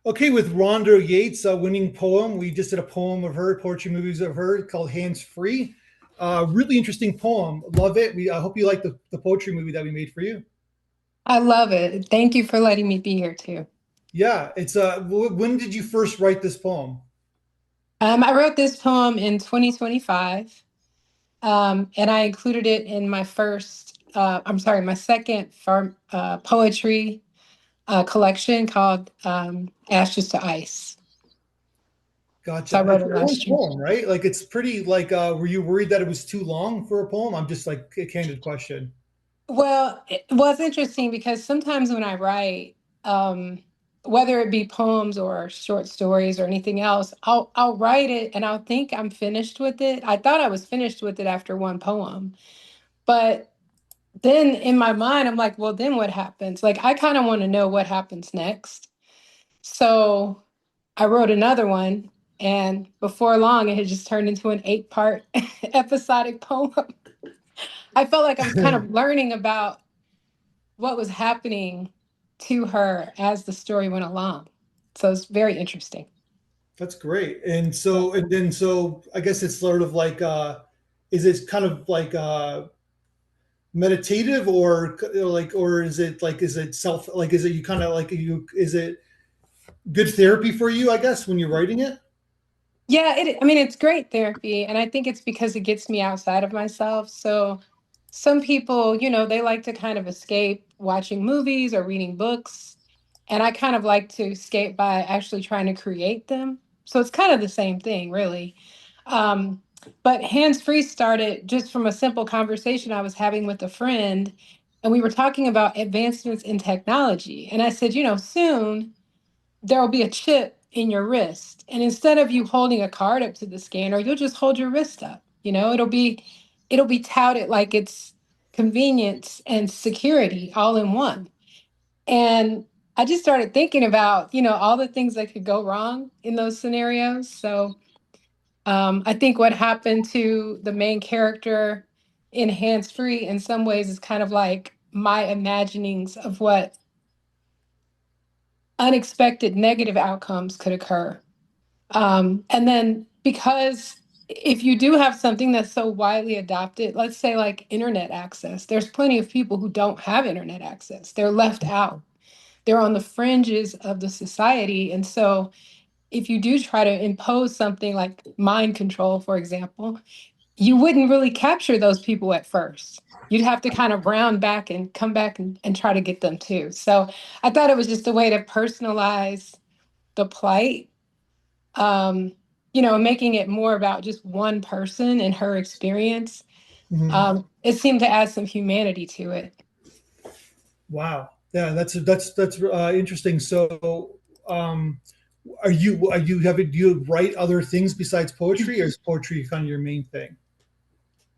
Okay, with Rhonda Yates, winning poem. We just did a poem of her, poetry movies of her called Hands Free. Really interesting poem. Love it. I hope you like the poetry movie that we made for you. I love it. Thank you for letting me be here too. Yeah, when did you first write this poem? I wrote this poem in 2025, and I included it in my my second poetry collection called Ashes to Ice. So I Gotcha. wrote It's it a long last year. poem, right? Like it's pretty like were you worried that it was too long for a poem? I'm just like a candid question. Well, it was interesting because sometimes when I write, um, whether it be poems or short stories or anything else, I'll write it and I'll think I'm finished with it. I thought I was finished with it after one poem, but then in my mind, I'm like, well, then what happens? Like, I kind of want to know what happens next. So I wrote another one, and before long, it had just turned into an 8-part episodic poem. I felt like I was kind of learning about what was happening to her as the story went along. So it's very interesting. That's great. And Yeah. so I guess it's sort of like is it kind of like meditative or is it like is it self like is it you kind of like you is it good therapy for you, I guess, when you're writing it? Yeah, I mean, it's great therapy. And I think it's because it gets me outside of myself. So some people, they like to kind of escape watching movies or reading books. And I kind of like to escape by actually trying to create them. So it's kind of the same thing, really. Um, but Hands Free started just from a simple conversation I was having with a friend. And we were talking about advancements in technology. And I said, soon there will be a chip in your wrist. And instead of you holding a card up to the scanner, you'll just hold your wrist up. It'll be touted like it's convenience and security all in one. And I just started thinking about, all the things that could go wrong in those scenarios. So I think what happened to the main character in Hands Free in some ways is kind of like my imaginings of what unexpected negative outcomes could occur. And then because if you do have something that's so widely adopted, let's say like internet access, there's plenty of people who don't have internet access. They're left out. They're on the fringes of the society. And so if you do try to impose something like mind control, for example, you wouldn't really capture those people at first. You'd have to kind of round back and come back and try to get them too. So I thought it was just a way to personalize the plight, um, making it more about just one person and her experience. Mhm. It seemed to add some humanity to it. Wow. Yeah, that's interesting. So, um, do you write other things besides poetry, or is poetry kind of your main thing?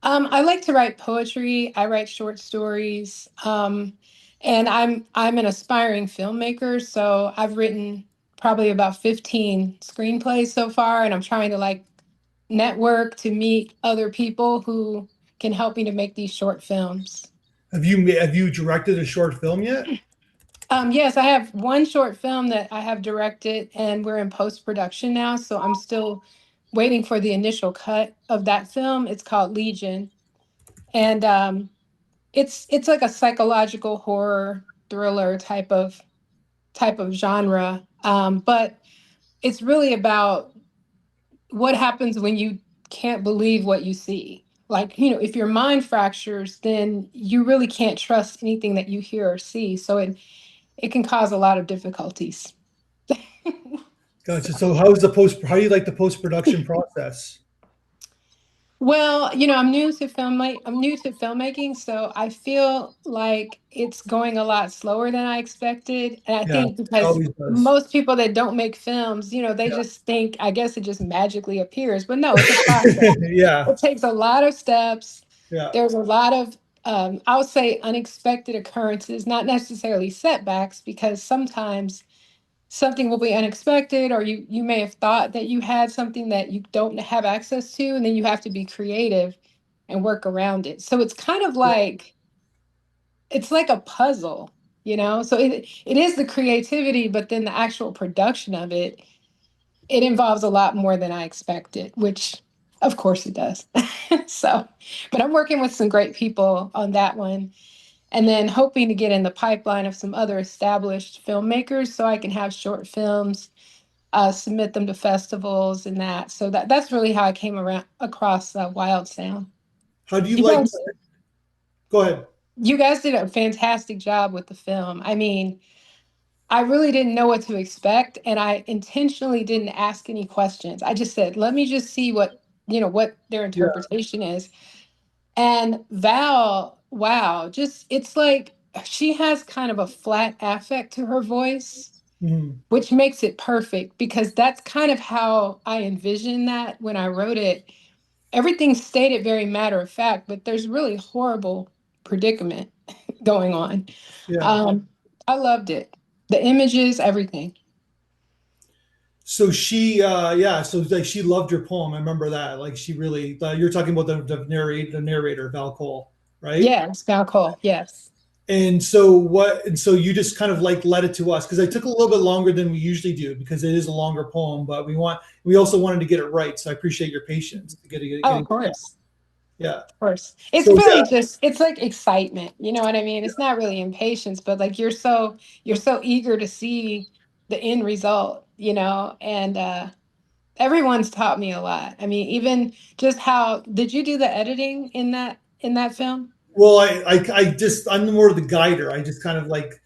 I like to write poetry. I write short stories, and I'm an aspiring filmmaker. So I've written probably about 15 screenplays so far, and I'm trying to like network to meet other people who can help me to make these short films. Have you directed a short film yet? Yes, I have one short film that I have directed, and we're in post-production now. So I'm still waiting for the initial cut of that film. It's called Legion, and it's like a psychological horror thriller type of genre. But it's really about what happens when you can't believe what you see. Like, if your mind fractures, then you really can't trust anything that you hear or see. So it can cause a lot of difficulties. Gotcha. So, So, how do you like the post production process? well, I'm new to filmmaking, so I feel like it's going a lot slower than I expected. And I Yeah, think it because always does. most people that don't make films, they Yeah, just think, I guess it just magically appears. But no, it's a process. yeah, It takes a lot of steps. yeah. There's a lot of, I would say, unexpected occurrences, not necessarily setbacks, because sometimes something will be unexpected, or you may have thought that you had something that you don't have access to, and then you have to be creative and work around it. So it's kind of like it's like a puzzle, So it is the creativity, but then the actual production of it, it involves a lot more than I expected, which of course it does. So, but I'm working with some great people on that one, and then hoping to get in the pipeline of some other established filmmakers so I can have short films, submit them to festivals and that. So that's really how I came around across Wild Sound. How do you You like? guys, Go ahead. you guys did a fantastic job with the film. I mean, I really didn't know what to expect, and I intentionally didn't ask any questions. I just said, let me just see what their Yeah. interpretation is. And Val, wow, just it's like she has kind of a flat affect to her voice, Mhm. which makes it perfect because that's kind of how I envisioned that when I wrote it. Everything's stated very matter of fact, but there's really horrible predicament going on. Yeah. Um, I loved it. The images, everything. So yeah, so like she loved your poem. I remember that. Like she really, you're talking about the narrator, Val Cole, right? Yes, Val Cole. Yes. And so you just kind of like led it to us because I took a little bit longer than we usually do because it is a longer poem, but we also wanted to get it right. So I appreciate your patience to Oh, of getting, course. yeah. Of course. It's So really yeah, just it's like excitement. You know what I mean? It's not really impatience, but like you're so eager to see the end result, and everyone's taught me a lot. I mean, even just how did you do the editing in that film? well, I'm more of the guider. I just kind of like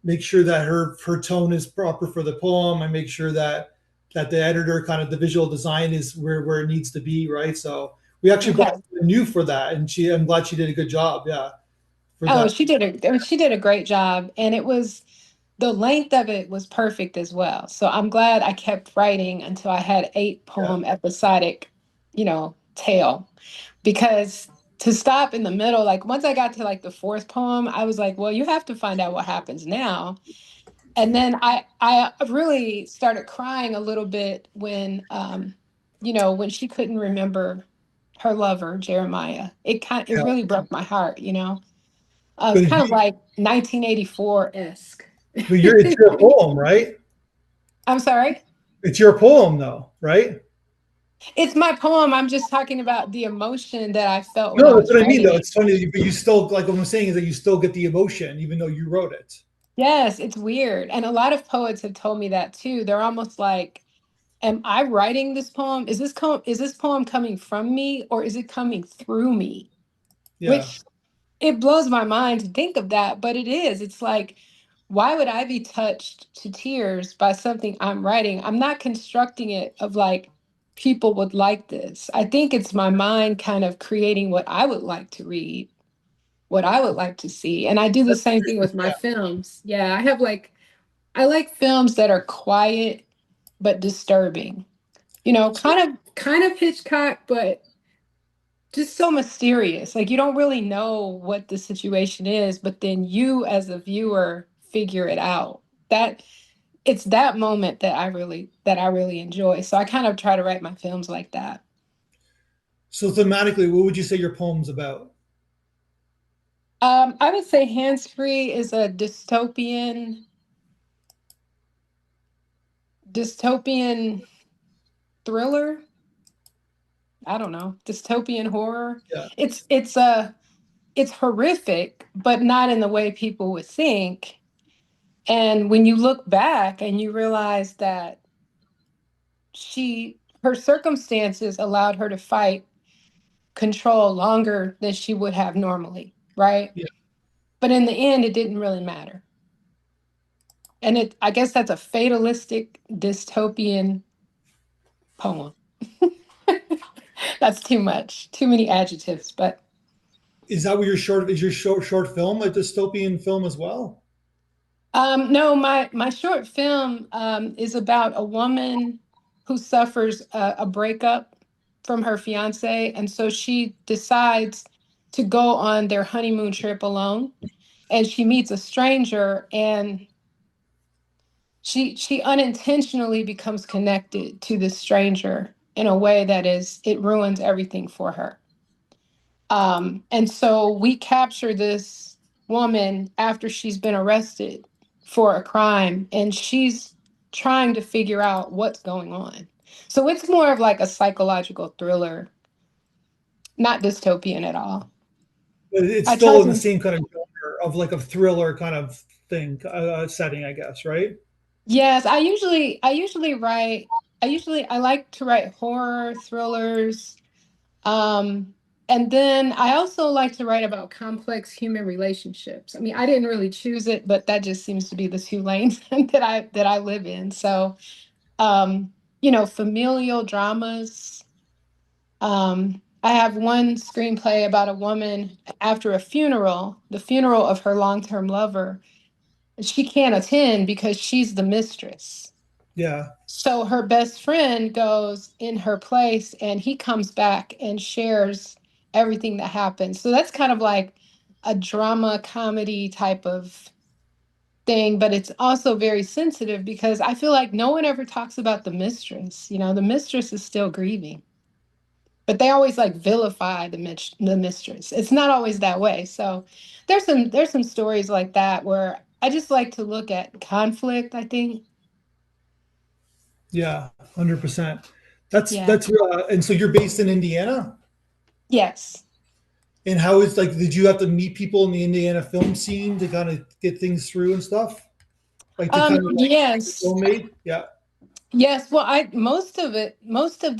make sure that her tone is proper for the poem. I make sure that the editor kind of the visual design is where it needs to be, right? So we actually brought Okay. someone new for that, and I'm glad she did a good job. Yeah, for Oh, that. she did a great job, and the length of it was perfect as well. So I'm glad I kept writing until I had eight Yeah, poem episodic, tale. Because to stop in the middle, like once I got to like the fourth poem, I was like, well, you have to find out what happens now. And then I really started crying a little bit when she couldn't remember her lover, Jeremiah. It yeah. really broke my heart. But Kind of like 1984-esque. it's your poem, right? I'm sorry. It's your poem, though, right? It's my poem. I'm just talking about the emotion that I felt when I No, that's was what I mean, writing though. it. It's funny, but you still like what I'm saying is that you still get the emotion, even though you wrote it. Yes, it's weird. And a lot of poets have told me that too. They're almost like, am I writing this poem? Is this poem coming from me or is it coming through me? Yeah. Which it blows my mind to think of that, but it is. It's like, why would I be touched to tears by something I'm writing? I'm not constructing it of like people would like this. I think it's my mind kind of creating what I would like to read, what I would like to see. And I do the That's same thing interesting. with my films. Yeah, I like films that are quiet but disturbing. Kind of Hitchcock, but just so mysterious. Like you don't really know what the situation is, but then you as a viewer figure it out. That it's that moment that I really enjoy. So I kind of try to write my films like that. So thematically, what would you say your poem's about? I would say Hands Free is a dystopian thriller. I don't know, dystopian horror. Yeah. It's horrific, but not in the way people would think. And when you look back and you realize that her circumstances allowed her to fight control longer than she would have normally, right? Yeah. But in the end, it didn't really matter. And I guess that's a fatalistic dystopian poem. That's too much, too many adjectives. But Is that what your short film a dystopian film as well? no, my short film is about a woman who suffers a breakup from her fiance, and so she decides to go on their honeymoon trip alone. And she meets a stranger, and she unintentionally becomes connected to this stranger in a way that it ruins everything for her. And so we capture this woman after she's been arrested for a crime, and she's trying to figure out what's going on. So it's more of like a psychological thriller, not dystopian at all. But it's I try still in the to, same kind of genre of like a thriller kind of thing, setting, I guess, right? yes, I like to write horror thrillers. Um, and then I also like to write about complex human relationships. I mean, I didn't really choose it, but that just seems to be the two lanes that I live in. So, familial dramas. I have one screenplay about a woman after a funeral, the funeral of her long-term lover. She can't attend because she's the mistress. Yeah, So her best friend goes in her place and he comes back and shares everything that happens. So that's kind of like a drama comedy type of thing, but it's also very sensitive because I feel like no one ever talks about the mistress. The mistress is still grieving, but they always like vilify the mistress. It's not always that way. So there's some stories like that where I just like to look at conflict, I think. yeah, 100%. That's Yeah. that's and so you're based in Indiana, Yes. and how is like did you have to meet people in the Indiana film scene to kind of get things through and stuff, like to kind of like get the Yes. film made? Yeah, Yes. Well, most of the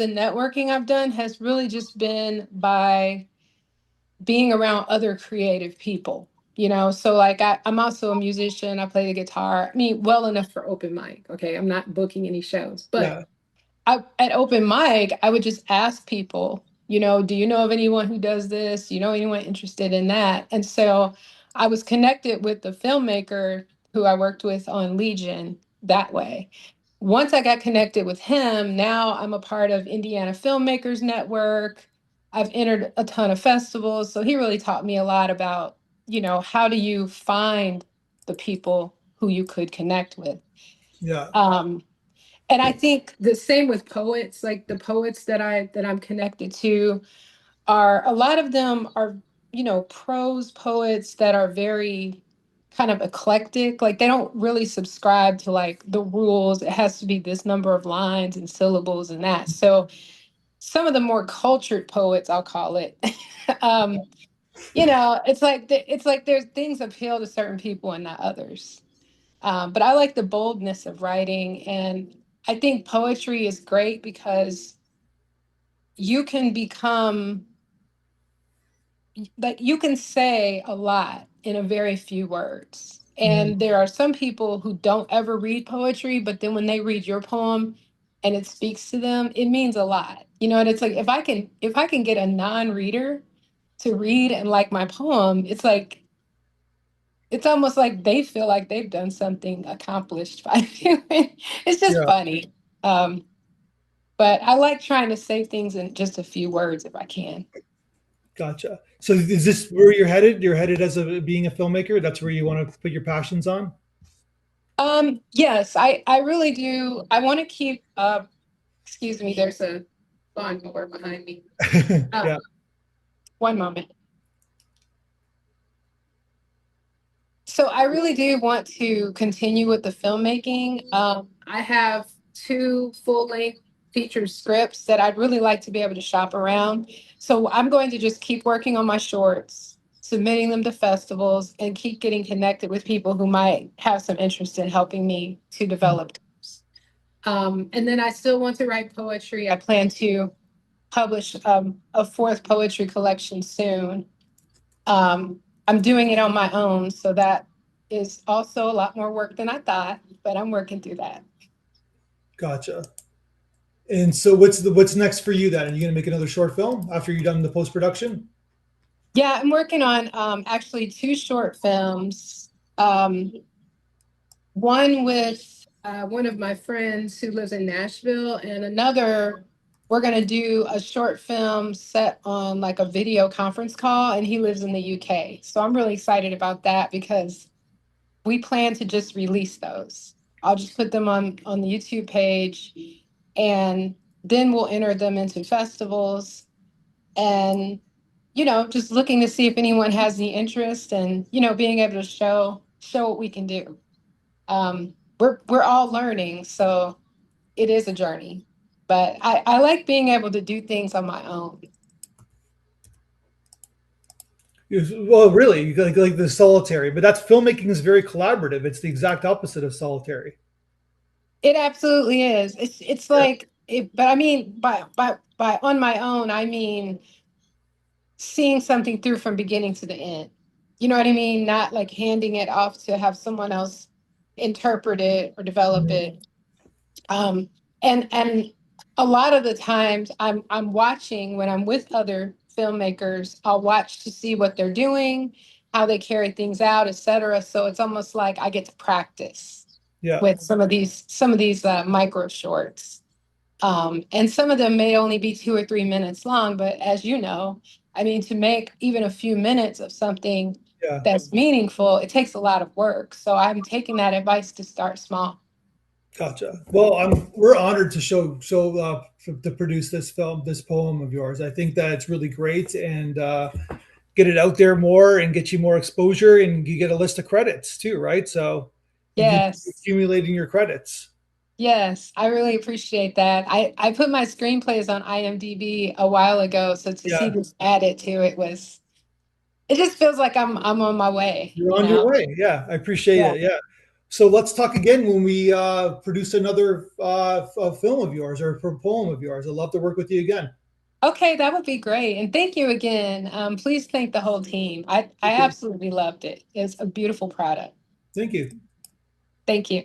networking I've done has really just been by being around other creative people. So like I'm also a musician. I play the guitar. I mean, well enough for open mic. Okay. I'm not booking any shows, but yeah, at open mic, I would just ask people, do you know of anyone who does this? Do you know anyone interested in that? And so I was connected with the filmmaker who I worked with on Legion that way. Once I got connected with him, now I'm a part of Indiana Filmmakers Network. I've entered a ton of festivals. So he really taught me a lot about, how do you find the people who you could connect with. yeah, Um, and I think the same with poets, like the poets that I'm connected to are a lot of them are, prose poets that are very kind of eclectic. Like they don't really subscribe to like the rules. It has to be this number of lines and syllables and that. So some of the more cultured poets, I'll call it, um, it's like there's things appeal to certain people and not others. But I like the boldness of writing. And I think poetry is great because you can become, like, you can say a lot in a very few words. mhm, And there are some people who don't ever read poetry, but then when they read your poem and it speaks to them, it means a lot. And it's like if I can get a non-reader to read and like my poem, it's almost like they feel like they've done something accomplished by doing. It's just yeah. funny. Um, but I like trying to say things in just a few words if I can. Gotcha. So is this where you're headed? You're headed as a being a filmmaker. That's where you want to put your passions on. Yes, I really do. I want to keep excuse me, there's a lawnmower behind me. Uh, Yeah, one moment. So I really do want to continue with the filmmaking. I have two full-length featured scripts that I'd really like to be able to shop around. So I'm going to just keep working on my shorts, submitting them to festivals, and keep getting connected with people who might have some interest in helping me to develop those. And then I still want to write poetry. I plan to publish a fourth poetry collection soon. I'm doing it on my own, so that is also a lot more work than I thought, but I'm working through that. gotcha. And so what's next for you then? Are you gonna make another short film after you're done the post production? Yeah, I'm working on actually two short films. Um, one with one of my friends who lives in Nashville, and another, we're going to do a short film set on like a video conference call, and he lives in the UK. So I'm really excited about that because we plan to just release those. I'll just put them on the YouTube page, and then we'll enter them into festivals. And just looking to see if anyone has any interest, and being able to show what we can do. We're all learning, so it is a journey. But I like being able to do things on my own. Well, really, like the solitary, but that's filmmaking is very collaborative. It's the exact opposite of solitary. It absolutely is. It's Yeah, like it, but I mean by on my own, I mean seeing something through from beginning to the end. You know what I mean? Not like handing it off to have someone else interpret it or develop mhm. it. Um, and a lot of the times I'm watching when I'm with other filmmakers, I'll watch to see what they're doing, how they carry things out, etc. So it's almost like I get to practice Yeah, with some of these micro shorts. And some of them may only be 2 or 3 minutes long, but as you know, I mean, to make even a few minutes of something yeah. that's meaningful, it takes a lot of work. So I'm taking that advice to start small. Gotcha. Well, we're honored to to produce this film, this poem of yours. I think that it's really great, and get it out there more and get you more exposure, and you get a list of credits too, right? So you keep Yes. accumulating your credits. Yes, I really appreciate that. I put my screenplays on IMDb a while ago, so to see Yeah, this added to it it just feels like I'm on my way, you're you on your know? way. Yeah, I appreciate Yeah. it. Yeah. So let's talk again when we produce another film of yours or poem of yours. I'd love to work with you again. Okay, that would be great. And thank you again. Please thank the whole team. I Thank you. absolutely loved it. It's a beautiful product. Thank you. Thank you.